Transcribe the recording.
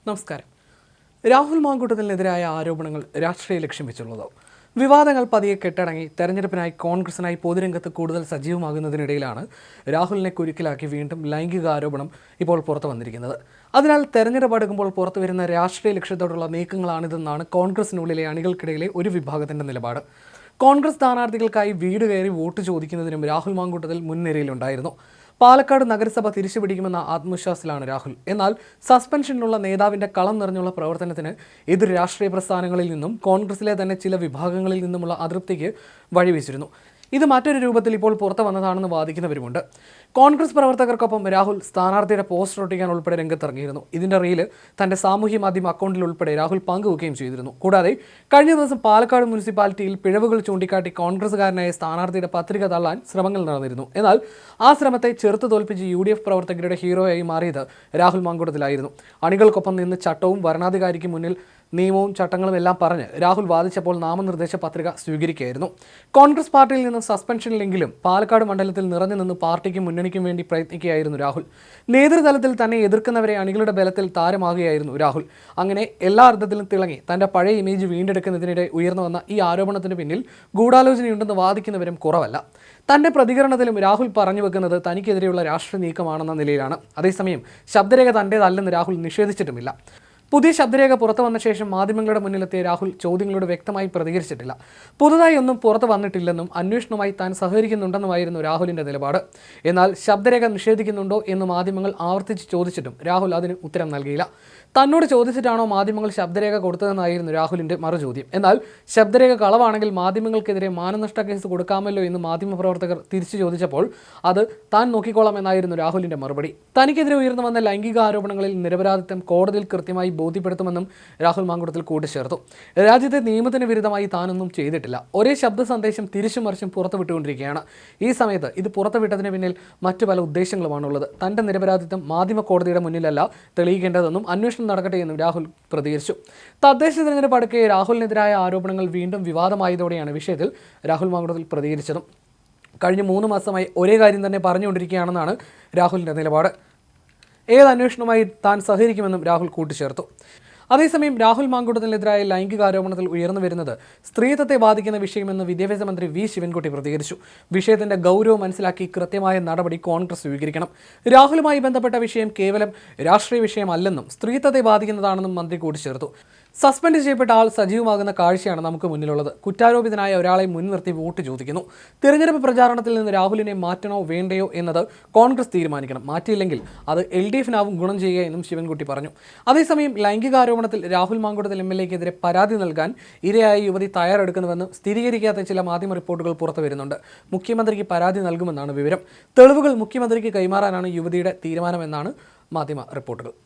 നമസ്കാരം. രാഹുൽ മാങ്കൂട്ടത്തിനെതിരായ ആരോപണങ്ങൾ രാഷ്ട്രീയ ലക്ഷ്യം വെച്ചുള്ളതോ? വിവാദങ്ങൾ പതിയെ കെട്ടടങ്ങി തെരഞ്ഞെടുപ്പിനായി കോൺഗ്രസിനായി പൊതുരംഗത്ത് കൂടുതൽ സജീവമാകുന്നതിനിടയിലാണ് രാഹുലിനെ കുരുക്കിലാക്കി വീണ്ടും ലൈംഗിക ആരോപണം ഇപ്പോൾ പുറത്തു വന്നിരിക്കുന്നത്. അതിനാൽ തെരഞ്ഞെടുപ്പ് അടുക്കുമ്പോൾ പുറത്തുവരുന്ന രാഷ്ട്രീയ ലക്ഷ്യത്തോടുള്ള നീക്കങ്ങളാണിതെന്നാണ് കോൺഗ്രസിനുള്ളിലെ അണികൾക്കിടയിലെ ഒരു വിഭാഗത്തിൻ്റെ നിലപാട്. കോൺഗ്രസ് സ്ഥാനാർത്ഥികൾക്കായി വീട് കയറി വോട്ട് ചോദിക്കുന്നതിനും രാഹുൽ മാങ്കൂട്ടത്തിൽ മുൻനിരയിലുണ്ടായിരുന്നു. പാലക്കാട് നഗരസഭ തിരിച്ചുപിടിക്കുമെന്ന ആത്മവിശ്വാസത്തിലാണ് രാഹുൽ. എന്നാൽ സസ്പെൻഷനിലുള്ള നേതാവിന്റെ കളം നിറഞ്ഞുള്ള പ്രവർത്തനത്തിന് എതിർ രാഷ്ട്രീയ പ്രസ്ഥാനങ്ങളിൽ നിന്നും കോൺഗ്രസിലെ തന്നെ ചില വിഭാഗങ്ങളിൽ നിന്നുമുള്ള അതൃപ്തിക്ക് വഴിവെച്ചിരുന്നു. ഇത് മറ്റൊരു രൂപത്തിൽ ഇപ്പോൾ പുറത്തു വന്നതാണെന്ന് വാദിക്കുന്നവരുമുണ്ട്. കോൺഗ്രസ് പ്രവർത്തകർക്കൊപ്പം രാഹുൽ സ്ഥാനാർത്ഥിയുടെ പോസ്റ്റർ ഒട്ടിക്കാൻ ഉൾപ്പെടെ രംഗത്തിറങ്ങിയിരുന്നു. ഇതിന്റെ റീല് തന്റെ സാമൂഹ്യ മാധ്യമ അക്കൗണ്ടിൽ ഉൾപ്പെടെ രാഹുൽ പങ്കുവെക്കുകയും ചെയ്തിരുന്നു. കൂടാതെ കഴിഞ്ഞ ദിവസം പാലക്കാട് മുനിസിപ്പാലിറ്റിയിൽ പിഴവുകൾ ചൂണ്ടിക്കാട്ടി കോൺഗ്രസുകാരനായ സ്ഥാനാർത്ഥിയുടെ പത്രിക തള്ളാൻ ശ്രമങ്ങൾ നടന്നിരുന്നു. എന്നാൽ ആ ശ്രമത്തെ ചെറുത്തു തോൽപ്പിച്ച് UDF പ്രവർത്തകരുടെ ഹീറോയായി മാറിയത് രാഹുൽ മാങ്കൂട്ടത്തിലായിരുന്നു. അണികൾക്കൊപ്പം നിന്ന് ചട്ടവും ഭരണാധികാരിക്ക് മുന്നിൽ നിയമവും ചട്ടങ്ങളും എല്ലാം പറഞ്ഞ് രാഹുൽ വാദിച്ചപ്പോൾ നാമനിർദ്ദേശ പത്രിക സ്വീകരിക്കുകയായിരുന്നു. കോൺഗ്രസ് പാർട്ടിയിൽ നിന്ന് സസ്പെൻഷനിലെങ്കിലും പാലക്കാട് മണ്ഡലത്തിൽ നിറഞ്ഞു നിന്ന് പാർട്ടിക്കും മുന്നണിക്കും വേണ്ടി പ്രയത്നിക്കുകയായിരുന്നു രാഹുൽ. നേതൃതലത്തിൽ തന്നെ എതിർക്കുന്നവരെ അണികളുടെ ബലത്തിൽ താരമാകുകയായിരുന്നു രാഹുൽ. അങ്ങനെ എല്ലാ അർത്ഥത്തിലും തിളങ്ങി തന്റെ പഴയ ഇമേജ് വീണ്ടെടുക്കുന്നതിനിടെ ഉയർന്നു വന്ന ഈ ആരോപണത്തിന് പിന്നിൽ ഗൂഢാലോചനയുണ്ടെന്ന് വാദിക്കുന്നവരും കുറവല്ല. തന്റെ പ്രതികരണത്തിലും രാഹുൽ പറഞ്ഞു വെക്കുന്നത് തനിക്കെതിരെയുള്ള രാഷ്ട്രീയ നീക്കമാണെന്ന നിലയിലാണ്. അതേസമയം ശബ്ദരേഖ തന്റേതല്ലെന്ന് രാഹുൽ നിഷേധിച്ചിട്ടുമില്ല. പുതിയ ശബ്ദരേഖ പുറത്തു വന്ന ശേഷം മാധ്യമങ്ങളുടെ മുന്നിലെത്തിയ രാഹുൽ ചോദ്യങ്ങളോട് വ്യക്തമായി പ്രതികരിച്ചിട്ടില്ല. പുതുതായി ഒന്നും പുറത്തു വന്നിട്ടില്ലെന്നും അന്വേഷണവുമായി താൻ സഹകരിക്കുന്നുണ്ടെന്നുമായിരുന്നു രാഹുലിന്റെ നിലപാട്. എന്നാൽ ശബ്ദരേഖ നിഷേധിക്കുന്നുണ്ടോ എന്ന് മാധ്യമങ്ങൾ ആവർത്തിച്ച് ചോദിച്ചിട്ടും രാഹുൽ അതിന് ഉത്തരം നൽകിയില്ല. തന്നോട് ചോദിച്ചിട്ടാണോ മാധ്യമങ്ങൾ ശബ്ദരേഖ കൊടുത്തതെന്നായിരുന്നു രാഹുലിന്റെ മറുചോദ്യം. എന്നാൽ ശബ്ദരേഖ കളവാണെങ്കിൽ മാധ്യമങ്ങൾക്കെതിരെ മാനനഷ്ട കേസ് കൊടുക്കാമല്ലോ എന്ന് മാധ്യമപ്രവർത്തകർ തിരിച്ചു ചോദിച്ചപ്പോൾ അത് താൻ നോക്കിക്കോളാം എന്നായിരുന്നു രാഹുലിന്റെ മറുപടി. തനിക്കെതിരെ ഉയർന്നു വന്ന ലൈംഗിക ആരോപണങ്ങളിൽ നിരപരാധിത്വം കോടതിയിൽ കൃത്യമായി ബോധ്യപ്പെടുത്തുമെന്നും രാഹുൽ മാങ്കൂട്ടത്തിൽ കൂട്ടിച്ചേർത്തു. രാജ്യത്തെ നിയമത്തിന് വിരുദ്ധമായി താനൊന്നും ചെയ്തിട്ടില്ല. ഒരേ ശബ്ദ സന്ദേശം തിരിച്ചും മറിച്ചും പുറത്തുവിട്ടുകൊണ്ടിരിക്കുകയാണ്. ഈ സമയത്ത് ഇത് പുറത്തുവിട്ടതിന് പിന്നിൽ മറ്റു പല ഉദ്ദേശങ്ങളുമാണുള്ളത്. തന്റെ നിരപരാധിത്വം മാധ്യമ കോടതിയുടെ മുന്നിലല്ല തെളിയിക്കേണ്ടതെന്നും അന്വേഷണം നടക്കട്ടെ എന്നും രാഹുൽ പ്രതികരിച്ചു. തദ്ദേശ തിരഞ്ഞെടുപ്പ് അടുക്കെ രാഹുലിനെതിരായ ആരോപണങ്ങൾ വീണ്ടും വിവാദമായതോടെയാണ് വിഷയത്തിൽ രാഹുൽ മാങ്കൂട്ടത്തിൽ പ്രതികരിച്ചതും. കഴിഞ്ഞ 3 മാസമായി ഒരേ കാര്യം തന്നെ പറഞ്ഞുകൊണ്ടിരിക്കുകയാണെന്നാണ് രാഹുലിന്റെ നിലപാട്. ഏത് അന്വേഷണവുമായി താൻ സഹകരിക്കുമെന്നും രാഹുൽ കൂട്ടിച്ചേർത്തു. അതേസമയം രാഹുൽ മാങ്കൂട്ടത്തിനെതിരായ ലൈംഗിക ആരോപണത്തിൽ ഉയർന്നു വരുന്നത് സ്ത്രീത്വത്തെ ബാധിക്കുന്ന വിഷയമെന്ന് വിദ്യാഭ്യാസ മന്ത്രി വി ശിവൻകുട്ടി പ്രതികരിച്ചു. വിഷയത്തിന്റെ ഗൗരവം മനസ്സിലാക്കി കൃത്യമായ നടപടി കോൺഗ്രസ് സ്വീകരിക്കണം. രാഹുലുമായി ബന്ധപ്പെട്ട വിഷയം കേവലം രാഷ്ട്രീയ വിഷയമല്ലെന്നും സ്ത്രീത്വത്തെ ബാധിക്കുന്നതാണെന്നും മന്ത്രി കൂട്ടിച്ചേർത്തു. സസ്പെൻഡ് ചെയ്യപ്പെട്ട ആൾ സജീവമാകുന്ന കാഴ്ചയാണ് നമുക്ക് മുന്നിലുള്ളത്. കുറ്റാരോപിതനായ ഒരാളെ മുൻനിർത്തി വോട്ട് ചോദിക്കുന്നു. തിരഞ്ഞെടുപ്പ് പ്രചാരണത്തിൽ നിന്ന് രാഹുലിനെ മാറ്റണോ വേണ്ടയോ എന്നത് കോൺഗ്രസ് തീരുമാനിക്കണം. മാറ്റിയില്ലെങ്കിൽ അത് LDFനാവും ഗുണം ചെയ്യുക എന്നും ശിവൻകുട്ടി പറഞ്ഞു. അതേസമയം ലൈംഗികാരോപണത്തിൽ രാഹുൽ മാങ്കൂട്ടത്തിൽ MLAക്കെതിരെ പരാതി നൽകാൻ ഇരയായ യുവതി തയ്യാറെടുക്കുന്നുവെന്ന് സ്ഥിരീകരിക്കാത്ത ചില മാധ്യമ റിപ്പോർട്ടുകൾ പുറത്തു വരുന്നുണ്ട്. മുഖ്യമന്ത്രിക്ക് പരാതി നൽകുമെന്നാണ് വിവരം. തെളിവുകൾ മുഖ്യമന്ത്രിക്ക് കൈമാറാനാണ് യുവതിയുടെ തീരുമാനമെന്നാണ് മാധ്യമ റിപ്പോർട്ടുകൾ.